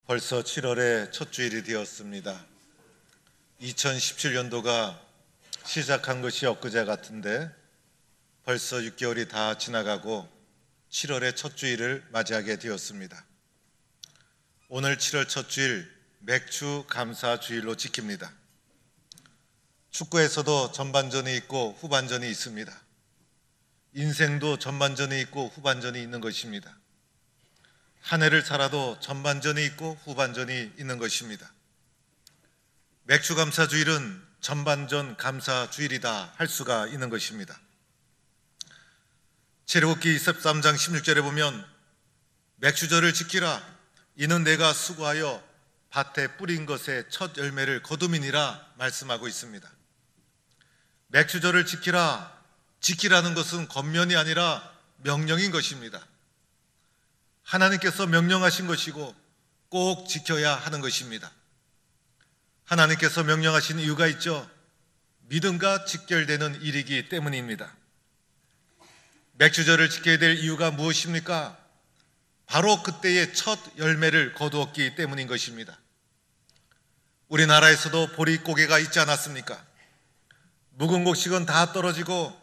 벌써 7월의 첫 주일이 되었습니다. 2017년도가 시작한 것이 엊그제 같은데 벌써 6개월이 다 지나가고 7월의 첫 주일을 맞이하게 되었습니다. 오늘 7월 첫 주일 맥주 감사 주일로 지킵니다. 축구에서도 전반전이 있고 후반전이 있습니다. 인생도 전반전이 있고 후반전이 있는 것입니다. 한 해를 살아도 전반전이 있고 후반전이 있는 것입니다. 맥주 감사 주일은 전반전 감사 주일이다 할 수가 있는 것입니다. 출애굽기 23장 16절에 보면 맥주절을 지키라 이는 내가 수고하여 밭에 뿌린 것의 첫 열매를 거둠이니라 말씀하고 있습니다. 맥주절을 지키라는 것은 권면이 아니라 명령인 것입니다. 하나님께서 명령하신 것이고 꼭 지켜야 하는 것입니다. 하나님께서 명령하신 이유가 있죠. 믿음과 직결되는 일이기 때문입니다. 맥주절을 지켜야 될 이유가 무엇입니까? 바로 그때의 첫 열매를 거두었기 때문인 것입니다. 우리나라에서도 보릿고개가 있지 않았습니까? 묵은 곡식은 다 떨어지고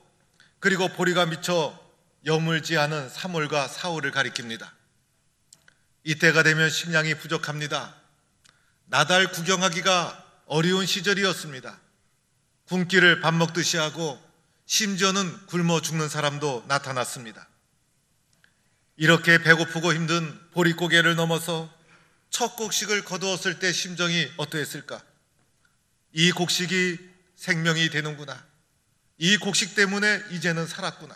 그리고 보리가 미쳐 여물지 않은 3월과 4월을 가리킵니다. 이때가 되면 식량이 부족합니다. 나달 구경하기가 어려운 시절이었습니다. 굶기를 밥 먹듯이 하고 심지어는 굶어 죽는 사람도 나타났습니다. 이렇게 배고프고 힘든 보릿고개를 넘어서 첫 곡식을 거두었을 때 심정이 어떠했을까? 이 곡식이 생명이 되는구나. 이 곡식 때문에 이제는 살았구나.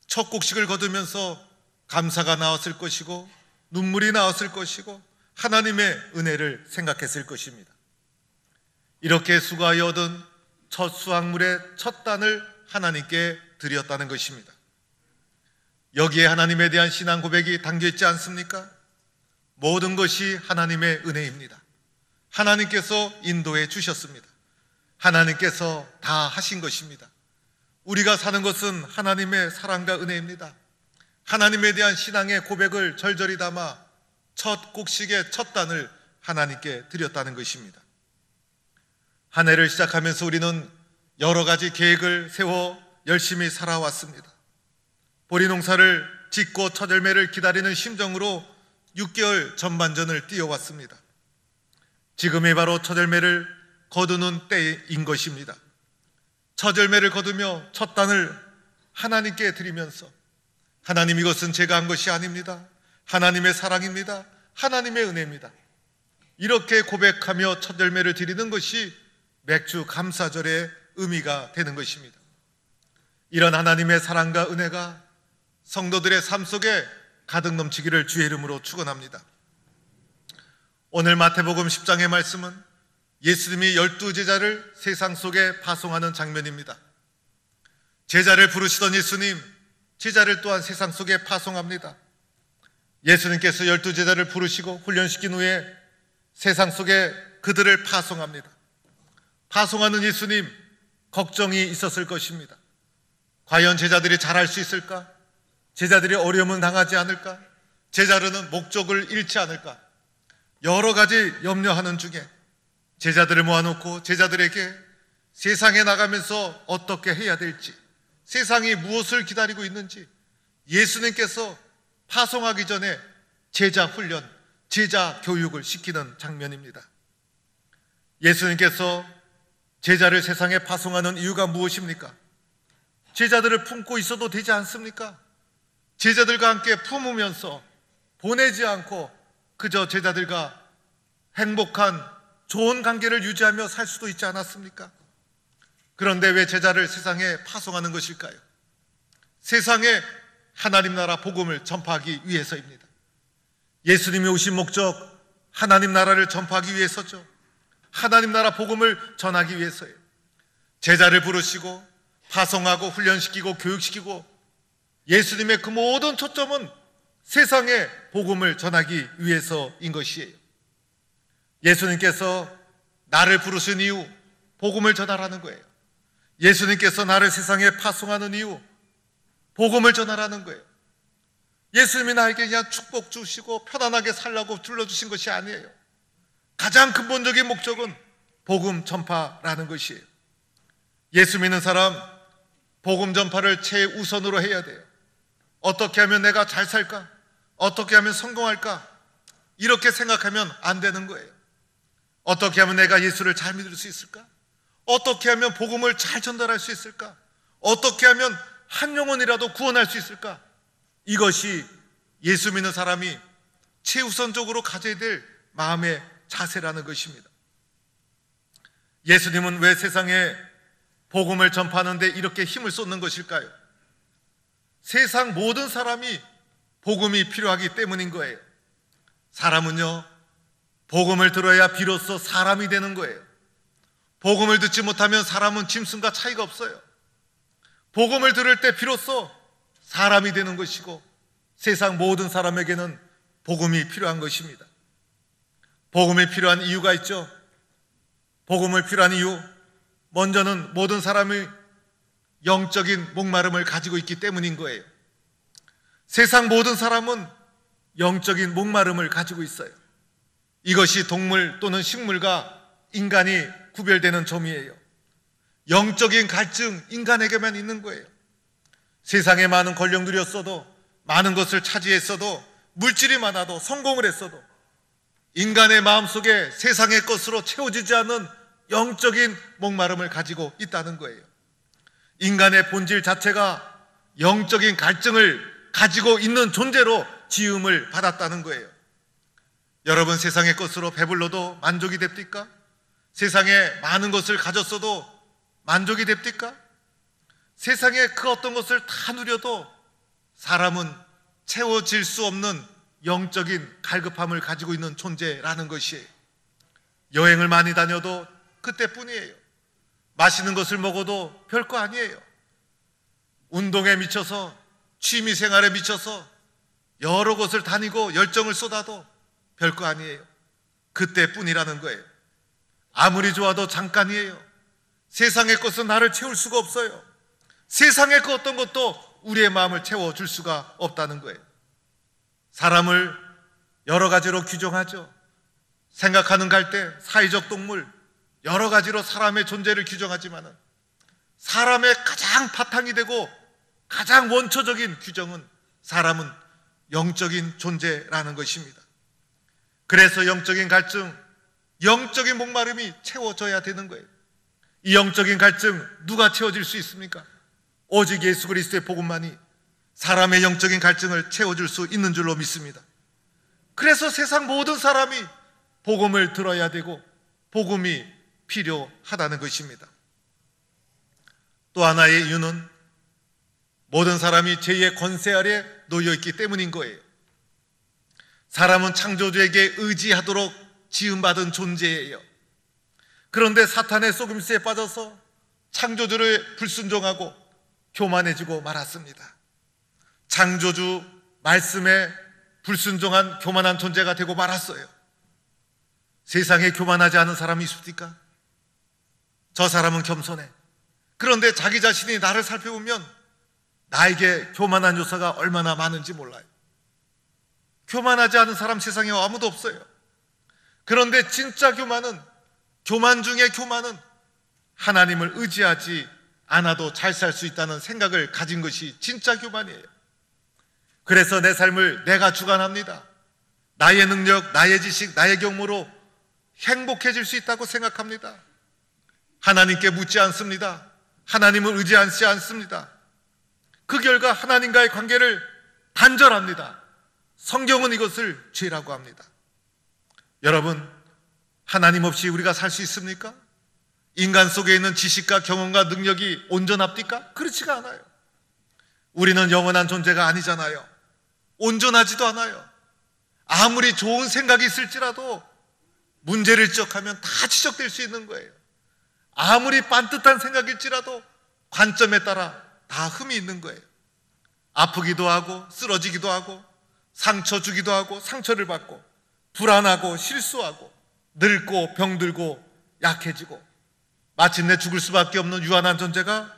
첫 곡식을 거두면서 감사가 나왔을 것이고 눈물이 나왔을 것이고 하나님의 은혜를 생각했을 것입니다. 이렇게 수고하여 얻은 첫 수확물의 첫 단을 하나님께 드렸다는 것입니다. 여기에 하나님에 대한 신앙 고백이 담겨있지 않습니까? 모든 것이 하나님의 은혜입니다. 하나님께서 인도해 주셨습니다. 하나님께서 다 하신 것입니다. 우리가 사는 것은 하나님의 사랑과 은혜입니다. 하나님에 대한 신앙의 고백을 절절히 담아 첫 곡식의 첫 단을 하나님께 드렸다는 것입니다. 한 해를 시작하면서 우리는 여러 가지 계획을 세워 열심히 살아왔습니다. 보리 농사를 짓고 첫 열매를 기다리는 심정으로 6개월 전반전을 뛰어왔습니다. 지금이 바로 첫 열매를 거두는 때인 것입니다. 첫 열매를 거두며 첫 단을 하나님께 드리면서 하나님, 이것은 제가 한 것이 아닙니다. 하나님의 사랑입니다. 하나님의 은혜입니다. 이렇게 고백하며 첫 열매를 드리는 것이 맥주 감사절의 의미가 되는 것입니다. 이런 하나님의 사랑과 은혜가 성도들의 삶 속에 가득 넘치기를 주의 이름으로 축원합니다. 오늘 마태복음 10장의 말씀은 예수님이 12제자를 세상 속에 파송하는 장면입니다. 제자를 부르시던 예수님, 제자를 또한 세상 속에 파송합니다. 예수님께서 12제자를 부르시고 훈련시킨 후에 세상 속에 그들을 파송합니다. 파송하는 예수님, 걱정이 있었을 것입니다. 과연 제자들이 잘할 수 있을까? 제자들이 어려움을 당하지 않을까? 제자들은 목적을 잃지 않을까? 여러 가지 염려하는 중에 제자들을 모아놓고 제자들에게 세상에 나가면서 어떻게 해야 될지, 세상이 무엇을 기다리고 있는지 예수님께서 파송하기 전에 제자 훈련, 제자 교육을 시키는 장면입니다. 예수님께서 제자를 세상에 파송하는 이유가 무엇입니까? 제자들을 품고 있어도 되지 않습니까? 제자들과 함께 품으면서 보내지 않고 그저 제자들과 행복한 좋은 관계를 유지하며 살 수도 있지 않았습니까? 그런데 왜 제자를 세상에 파송하는 것일까요? 세상에 하나님 나라 복음을 전파하기 위해서입니다. 예수님이 오신 목적, 하나님 나라를 전파하기 위해서죠. 하나님 나라 복음을 전하기 위해서예요. 제자를 부르시고 파송하고 훈련시키고 교육시키고 예수님의 그 모든 초점은 세상에 복음을 전하기 위해서인 것이에요. 예수님께서 나를 부르신 이유, 복음을 전하라는 거예요. 예수님께서 나를 세상에 파송하는 이유, 복음을 전하라는 거예요. 예수님이 나에게 그냥 축복 주시고 편안하게 살라고 둘러주신 것이 아니에요. 가장 근본적인 목적은 복음 전파라는 것이에요. 예수 믿는 사람 복음 전파를 최우선으로 해야 돼요. 어떻게 하면 내가 잘 살까? 어떻게 하면 성공할까? 이렇게 생각하면 안 되는 거예요. 어떻게 하면 내가 예수를 잘 믿을 수 있을까? 어떻게 하면 복음을 잘 전달할 수 있을까? 어떻게 하면 한 영혼이라도 구원할 수 있을까? 이것이 예수 믿는 사람이 최우선적으로 가져야 될 마음의 자세라는 것입니다. 예수님은 왜 세상에 복음을 전파하는데 이렇게 힘을 쏟는 것일까요? 세상 모든 사람이 복음이 필요하기 때문인 거예요. 사람은요, 복음을 들어야 비로소 사람이 되는 거예요. 복음을 듣지 못하면 사람은 짐승과 차이가 없어요. 복음을 들을 때 비로소 사람이 되는 것이고 세상 모든 사람에게는 복음이 필요한 것입니다. 복음이 필요한 이유가 있죠. 복음을 필요한 이유, 먼저는 모든 사람이 영적인 목마름을 가지고 있기 때문인 거예요. 세상 모든 사람은 영적인 목마름을 가지고 있어요. 이것이 동물 또는 식물과 인간이 구별되는 점이에요. 영적인 갈증, 인간에게만 있는 거예요. 세상에 많은 권력 누렸어도, 많은 것을 차지했어도, 물질이 많아도, 성공을 했어도 인간의 마음속에 세상의 것으로 채워지지 않는 영적인 목마름을 가지고 있다는 거예요. 인간의 본질 자체가 영적인 갈증을 가지고 있는 존재로 지음을 받았다는 거예요. 여러분, 세상의 것으로 배불러도 만족이 됩니까? 세상에 많은 것을 가졌어도 만족이 됩니까? 세상에 그 어떤 것을 다 누려도 사람은 채워질 수 없는 영적인 갈급함을 가지고 있는 존재라는 것이에요. 여행을 많이 다녀도 그때뿐이에요. 맛있는 것을 먹어도 별거 아니에요. 운동에 미쳐서, 취미생활에 미쳐서 여러 곳을 다니고 열정을 쏟아도 별거 아니에요. 그때뿐이라는 거예요. 아무리 좋아도 잠깐이에요. 세상의 것은 나를 채울 수가 없어요. 세상의 그 어떤 것도 우리의 마음을 채워줄 수가 없다는 거예요. 사람을 여러 가지로 규정하죠. 생각하는 갈대, 사회적 동물, 여러 가지로 사람의 존재를 규정하지만은 사람의 가장 바탕이 되고 가장 원초적인 규정은 사람은 영적인 존재라는 것입니다. 그래서 영적인 갈증, 영적인 목마름이 채워져야 되는 거예요. 이 영적인 갈증 누가 채워질 수 있습니까? 오직 예수 그리스도의 복음만이 사람의 영적인 갈증을 채워줄 수 있는 줄로 믿습니다. 그래서 세상 모든 사람이 복음을 들어야 되고 복음이 필요하다는 것입니다. 또 하나의 이유는 모든 사람이 죄의 권세 아래 놓여 있기 때문인 거예요. 사람은 창조주에게 의지하도록 지음받은 존재예요. 그런데 사탄의 속임수에 빠져서 창조주를 불순종하고 교만해지고 말았습니다. 창조주 말씀에 불순종한 교만한 존재가 되고 말았어요. 세상에 교만하지 않은 사람이 있습니까? 저 사람은 겸손해. 그런데 자기 자신이 나를 살펴보면 나에게 교만한 요소가 얼마나 많은지 몰라요. 교만하지 않은 사람 세상에 아무도 없어요. 그런데 진짜 교만은, 교만 중에 교만은 하나님을 의지하지 않아도 잘 살 수 있다는 생각을 가진 것이 진짜 교만이에요. 그래서 내 삶을 내가 주관합니다. 나의 능력, 나의 지식, 나의 경모로 행복해질 수 있다고 생각합니다. 하나님께 묻지 않습니다. 하나님을 의지하지 않습니다. 그 결과 하나님과의 관계를 단절합니다. 성경은 이것을 죄라고 합니다. 여러분, 하나님 없이 우리가 살 수 있습니까? 인간 속에 있는 지식과 경험과 능력이 온전합니까? 그렇지가 않아요. 우리는 영원한 존재가 아니잖아요. 온전하지도 않아요. 아무리 좋은 생각이 있을지라도 문제를 지적하면 다 지적될 수 있는 거예요. 아무리 반듯한 생각일지라도 관점에 따라 다 흠이 있는 거예요. 아프기도 하고 쓰러지기도 하고 상처 주기도 하고 상처를 받고 불안하고 실수하고 늙고 병들고 약해지고 마침내 죽을 수밖에 없는 유한한 존재가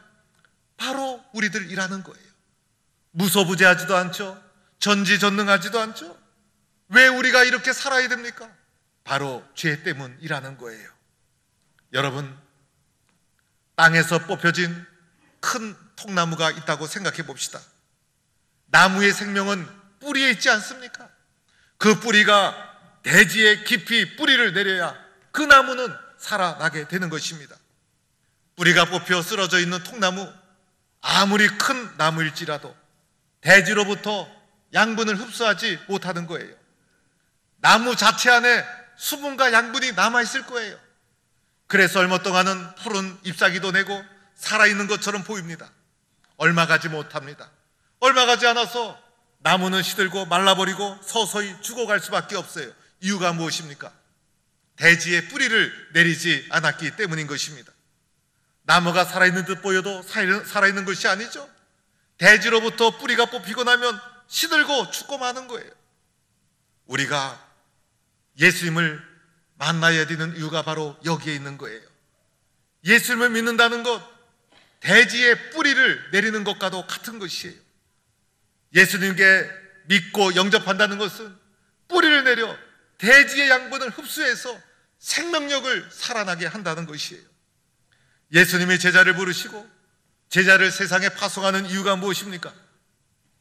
바로 우리들이라는 거예요. 무소부재하지도 않죠. 전지전능하지도 않죠. 왜 우리가 이렇게 살아야 됩니까? 바로 죄 때문이라는 거예요. 여러분, 땅에서 뽑혀진 큰 통나무가 있다고 생각해 봅시다. 나무의 생명은 뿌리에 있지 않습니까? 그 뿌리가 대지에 깊이 뿌리를 내려야 그 나무는 살아나게 되는 것입니다. 뿌리가 뽑혀 쓰러져 있는 통나무, 아무리 큰 나무일지라도 대지로부터 양분을 흡수하지 못하는 거예요. 나무 자체 안에 수분과 양분이 남아있을 거예요. 그래서 얼마 동안은 푸른 잎사귀도 내고 살아있는 것처럼 보입니다. 얼마 가지 못합니다. 얼마 가지 않아서 나무는 시들고 말라버리고 서서히 죽어갈 수밖에 없어요. 이유가 무엇입니까? 대지에 뿌리를 내리지 않았기 때문인 것입니다. 나무가 살아있는 듯 보여도 살아있는 것이 아니죠. 대지로부터 뿌리가 뽑히고 나면 시들고 죽고 마는 거예요. 우리가 예수님을 만나야 되는 이유가 바로 여기에 있는 거예요. 예수님을 믿는다는 것, 대지에 뿌리를 내리는 것과도 같은 것이에요. 예수님께 믿고 영접한다는 것은 뿌리를 내려 대지의 양분을 흡수해서 생명력을 살아나게 한다는 것이에요. 예수님이 제자를 부르시고 제자를 세상에 파송하는 이유가 무엇입니까?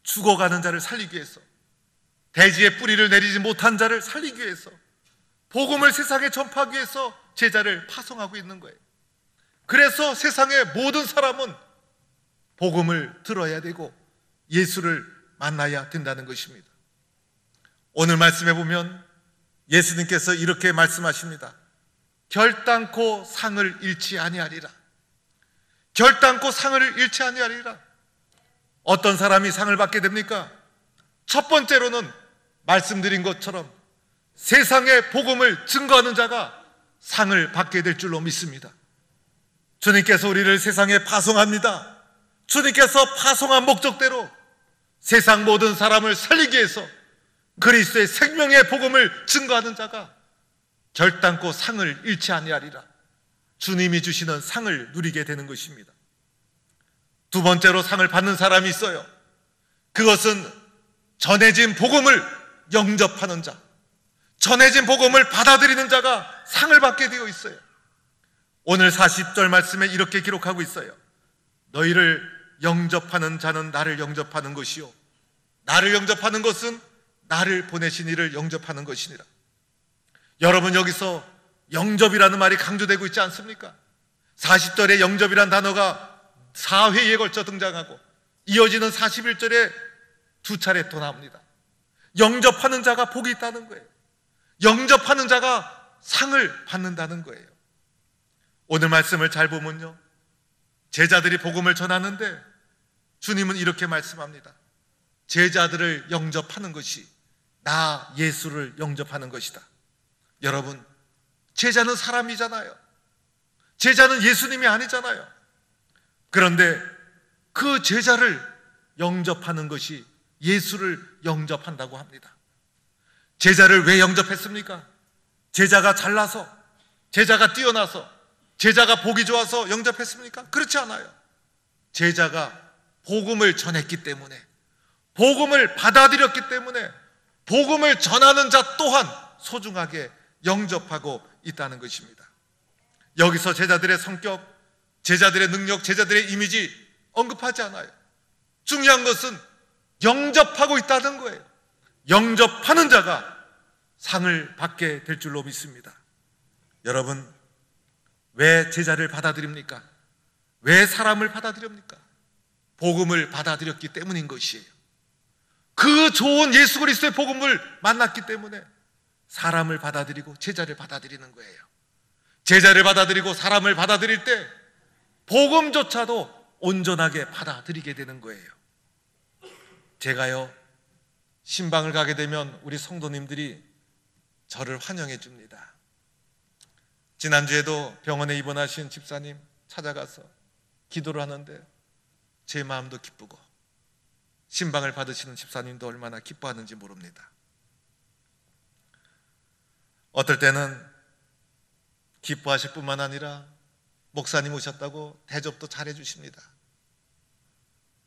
죽어가는 자를 살리기 위해서, 대지에 뿌리를 내리지 못한 자를 살리기 위해서, 복음을 세상에 전파하기 위해서 제자를 파송하고 있는 거예요. 그래서 세상의 모든 사람은 복음을 들어야 되고 예수를 만나야 된다는 것입니다. 오늘 말씀해 보면 예수님께서 이렇게 말씀하십니다. 결단코 상을 잃지 아니하리라. 결단코 상을 잃지 아니하리라. 어떤 사람이 상을 받게 됩니까? 첫 번째로는 말씀드린 것처럼 세상의 복음을 증거하는 자가 상을 받게 될 줄로 믿습니다. 주님께서 우리를 세상에 파송합니다. 주님께서 파송한 목적대로 세상 모든 사람을 살리기 위해서 그리스도의 생명의 복음을 증거하는 자가 결단코 상을 잃지 아니하리라. 주님이 주시는 상을 누리게 되는 것입니다. 두 번째로 상을 받는 사람이 있어요. 그것은 전해진 복음을 영접하는 자, 전해진 복음을 받아들이는 자가 상을 받게 되어 있어요. 오늘 40절 말씀에 이렇게 기록하고 있어요. 너희를 영접하는 자는 나를 영접하는 것이요, 나를 영접하는 것은 나를 보내신 이를 영접하는 것이니라. 여러분, 여기서 영접이라는 말이 강조되고 있지 않습니까? 40절에 영접이라는 단어가 4회에 걸쳐 등장하고 이어지는 41절에 두 차례 또 나옵니다. 영접하는 자가 복이 있다는 거예요. 영접하는 자가 상을 받는다는 거예요. 오늘 말씀을 잘 보면요, 제자들이 복음을 전하는데 주님은 이렇게 말씀합니다. 제자들을 영접하는 것이 나 예수를 영접하는 것이다. 여러분, 제자는 사람이잖아요. 제자는 예수님이 아니잖아요. 그런데 그 제자를 영접하는 것이 예수를 영접한다고 합니다. 제자를 왜 영접했습니까? 제자가 잘나서, 제자가 뛰어나서, 제자가 복이 좋아서 영접했습니까? 그렇지 않아요. 제자가 복음을 전했기 때문에, 복음을 받아들였기 때문에 복음을 전하는 자 또한 소중하게 영접하고 있다는 것입니다. 여기서 제자들의 성격, 제자들의 능력, 제자들의 이미지 언급하지 않아요. 중요한 것은 영접하고 있다는 거예요. 영접하는 자가 상을 받게 될 줄로 믿습니다. 여러분, 왜 제자를 받아들입니까? 왜 사람을 받아들입니까? 복음을 받아들였기 때문인 것이에요. 그 좋은 예수 그리스도의 복음을 만났기 때문에 사람을 받아들이고 제자를 받아들이는 거예요. 제자를 받아들이고 사람을 받아들일 때 복음조차도 온전하게 받아들이게 되는 거예요. 제가요, 신방을 가게 되면 우리 성도님들이 저를 환영해 줍니다. 지난주에도 병원에 입원하신 집사님 찾아가서 기도를 하는데 제 마음도 기쁘고 신방을 받으시는 집사님도 얼마나 기뻐하는지 모릅니다. 어떨 때는 기뻐하실 뿐만 아니라 목사님 오셨다고 대접도 잘해 주십니다.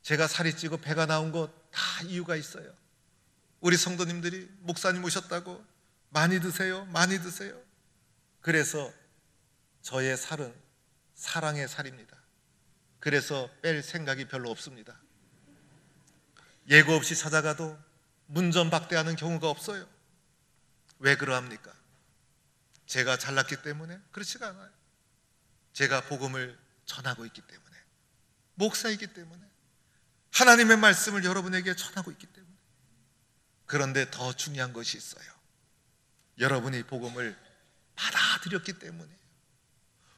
제가 살이 찌고 배가 나온 것 다 이유가 있어요. 우리 성도님들이 목사님 오셨다고 많이 드세요, 많이 드세요. 그래서 저의 살은 사랑의 살입니다. 그래서 뺄 생각이 별로 없습니다. 예고 없이 찾아가도 문전박대하는 경우가 없어요. 왜 그러합니까? 제가 잘났기 때문에? 그렇지가 않아요. 제가 복음을 전하고 있기 때문에, 목사이기 때문에, 하나님의 말씀을 여러분에게 전하고 있기 때문에. 그런데 더 중요한 것이 있어요. 여러분이 복음을 받아들였기 때문에,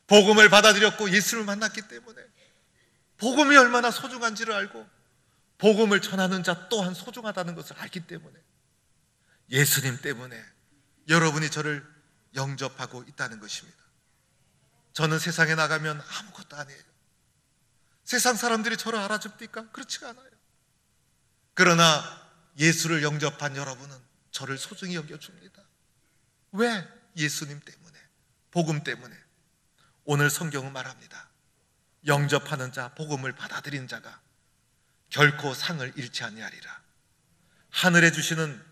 복음을 받아들였고 예수를 만났기 때문에, 복음이 얼마나 소중한지를 알고 복음을 전하는 자 또한 소중하다는 것을 알기 때문에, 예수님 때문에 여러분이 저를 영접하고 있다는 것입니다. 저는 세상에 나가면 아무것도 아니에요. 세상 사람들이 저를 알아줍니까? 그렇지가 않아요. 그러나 예수를 영접한 여러분은 저를 소중히 여겨줍니다. 왜? 예수님 때문에, 복음 때문에. 오늘 성경은 말합니다. 영접하는 자, 복음을 받아들인 자가 결코 상을 잃지 아니하리라. 하늘에 주시는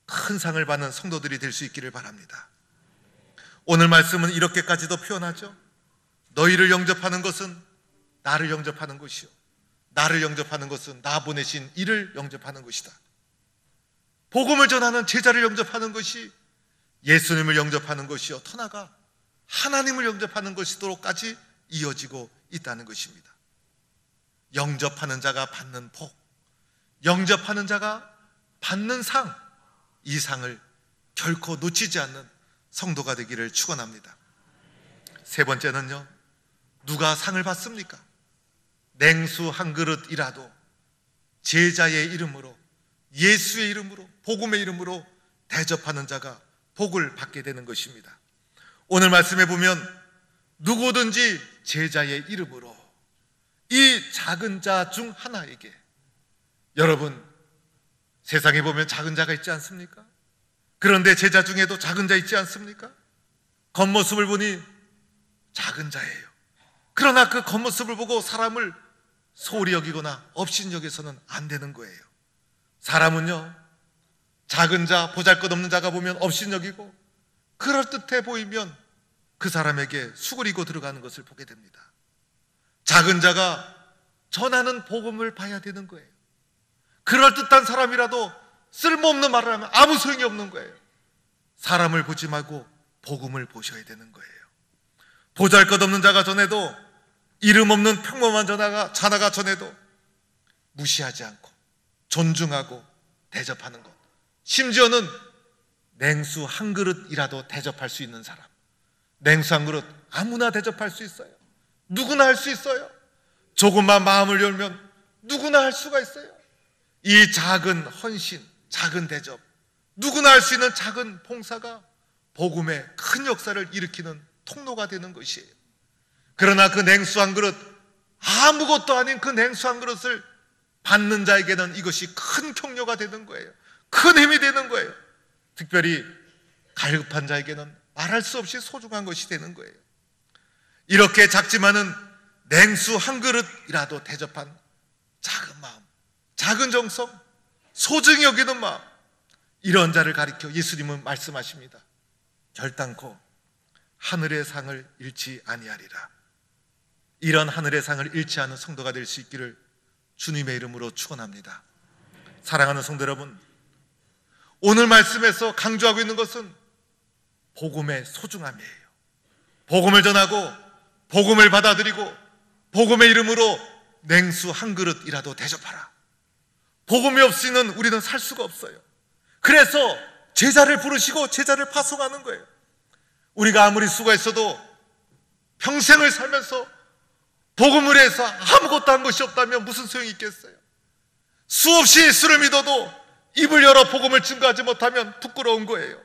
큰 상을 받는 성도들이 될 수 있기를 바랍니다. 오늘 말씀은 이렇게까지도 표현하죠. 너희를 영접하는 것은 나를 영접하는 것이요, 나를 영접하는 것은 나 보내신 이를 영접하는 것이다. 복음을 전하는 제자를 영접하는 것이 예수님을 영접하는 것이요, 더 나아가 하나님을 영접하는 것이도록까지 이어지고 있다는 것입니다. 영접하는 자가 받는 복, 영접하는 자가 받는 상, 이 상을 결코 놓치지 않는 성도가 되기를 축원합니다. 세 번째는요, 누가 상을 받습니까? 냉수 한 그릇이라도 제자의 이름으로, 예수의 이름으로, 복음의 이름으로 대접하는 자가 복을 받게 되는 것입니다. 오늘 말씀에 보면 누구든지 제자의 이름으로, 이 작은 자 중 하나에게, 여러분 세상에 보면 작은 자가 있지 않습니까? 그런데 제자 중에도 작은 자 있지 않습니까? 겉모습을 보니 작은 자예요. 그러나 그 겉모습을 보고 사람을 소홀히 여기거나 업신여겨서는 안 되는 거예요. 사람은요, 작은 자, 보잘것없는 자가 보면 업신여기고 그럴듯해 보이면 그 사람에게 수그리고 들어가는 것을 보게 됩니다. 작은 자가 전하는 복음을 봐야 되는 거예요. 그럴듯한 사람이라도 쓸모없는 말을 하면 아무 소용이 없는 거예요. 사람을 보지 말고 복음을 보셔야 되는 거예요. 보잘것없는 자가 전해도, 이름 없는 평범한 자나가 전해도 무시하지 않고 존중하고 대접하는 것, 심지어는 냉수 한 그릇이라도 대접할 수 있는 사람. 냉수 한 그릇 아무나 대접할 수 있어요. 누구나 할 수 있어요. 조금만 마음을 열면 누구나 할 수가 있어요. 이 작은 헌신, 작은 대접, 누구나 할 수 있는 작은 봉사가 복음의 큰 역사를 일으키는 통로가 되는 것이에요. 그러나 그 냉수 한 그릇, 아무것도 아닌 그 냉수 한 그릇을 받는 자에게는 이것이 큰 격려가 되는 거예요. 큰 힘이 되는 거예요. 특별히 갈급한 자에게는 말할 수 없이 소중한 것이 되는 거예요. 이렇게 작지만은 냉수 한 그릇이라도 대접한 작은 마음, 작은 정성, 소중히 여기는 마음, 이런 자를 가리켜 예수님은 말씀하십니다. 결단코 하늘의 상을 잃지 아니하리라. 이런 하늘의 상을 잃지 않은 성도가 될 수 있기를 주님의 이름으로 축원합니다. 사랑하는 성도 여러분, 오늘 말씀에서 강조하고 있는 것은 복음의 소중함이에요. 복음을 전하고 복음을 받아들이고 복음의 이름으로 냉수 한 그릇이라도 대접하라. 복음이 없이는 우리는 살 수가 없어요. 그래서 제자를 부르시고 제자를 파송하는 거예요. 우리가 아무리 수고했어도 평생을 살면서 복음을 해서 아무것도 한 것이 없다면 무슨 소용이 있겠어요? 수없이 예수를 믿어도 입을 열어 복음을 증거하지 못하면 부끄러운 거예요.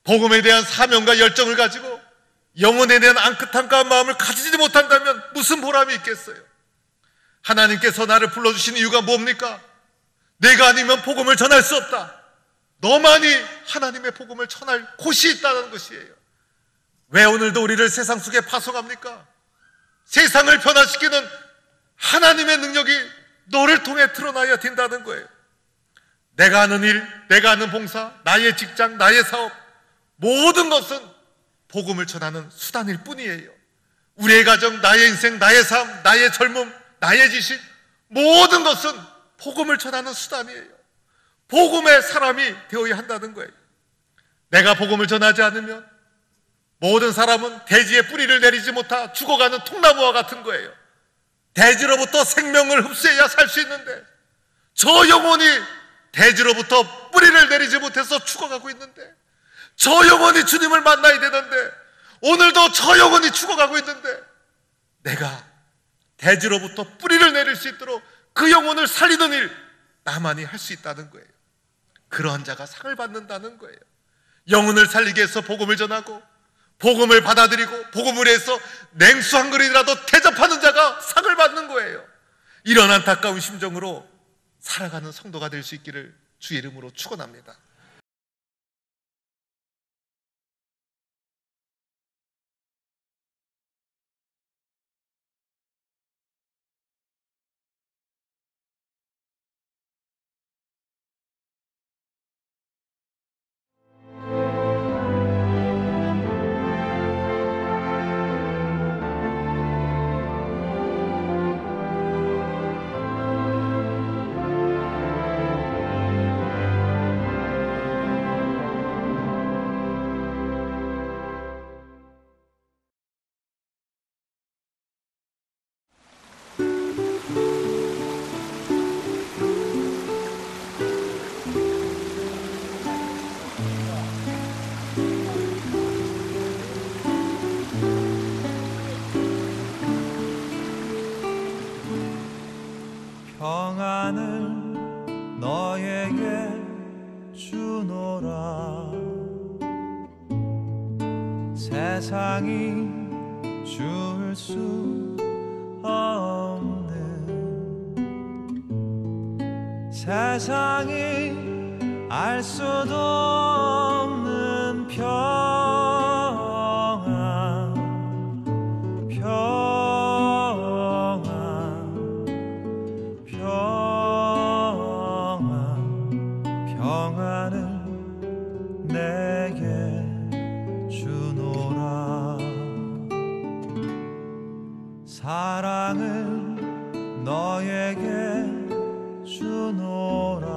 복음에 대한 사명과 열정을 가지고 영혼에 대한 안긋함과 마음을 가지지 못한다면 무슨 보람이 있겠어요? 하나님께서 나를 불러주신 이유가 뭡니까? 내가 아니면 복음을 전할 수 없다. 너만이 하나님의 복음을 전할 곳이 있다는 것이에요. 왜 오늘도 우리를 세상 속에 파송합니까? 세상을 변화시키는 하나님의 능력이 너를 통해 드러나야 된다는 거예요. 내가 하는 일, 내가 하는 봉사, 나의 직장, 나의 사업, 모든 것은 복음을 전하는 수단일 뿐이에요. 우리의 가정, 나의 인생, 나의 삶, 나의 젊음, 나의 지식, 모든 것은 복음을 전하는 수단이에요. 복음의 사람이 되어야 한다는 거예요. 내가 복음을 전하지 않으면 모든 사람은 대지에 뿌리를 내리지 못하 죽어가는 통나무와 같은 거예요. 대지로부터 생명을 흡수해야 살 수 있는데 저 영혼이 대지로부터 뿌리를 내리지 못해서 죽어가고 있는데, 저 영혼이 주님을 만나야 되는데 오늘도 저 영혼이 죽어가고 있는데, 내가 대지로부터 뿌리를 내릴 수 있도록 그 영혼을 살리는 일 나만이 할 수 있다는 거예요. 그러한 자가 상을 받는다는 거예요. 영혼을 살리기 위해서 복음을 전하고 복음을 받아들이고 복음을 위해서 냉수 한 그릇이라도 대접하는 자가 상을 받는 거예요. 이런 안타까운 심정으로 살아가는 성도가 될 수 있기를 주의 이름으로 축원합니다. 평안을 너에게 주노라. 세상이 줄 수 없는, 세상이 알 수도 없는 평안, 평안을 내게 주노라. 사랑을 너에게 주노라.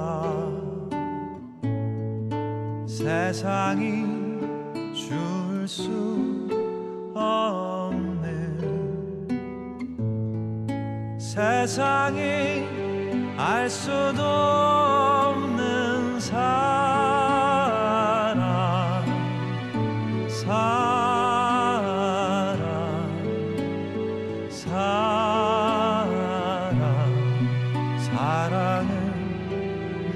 세상이 줄 수 없는, 세상이 알 수도 없는 사랑, 사랑을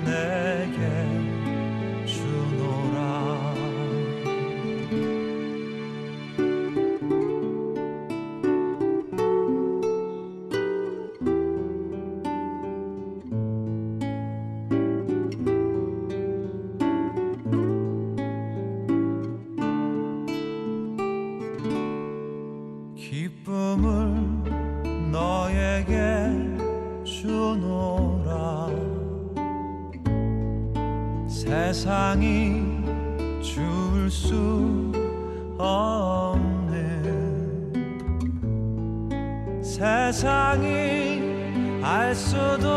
내게 주노라. 기쁨을 너에게 주노라. 세상이 줄 수 없는, 세상이 알 수도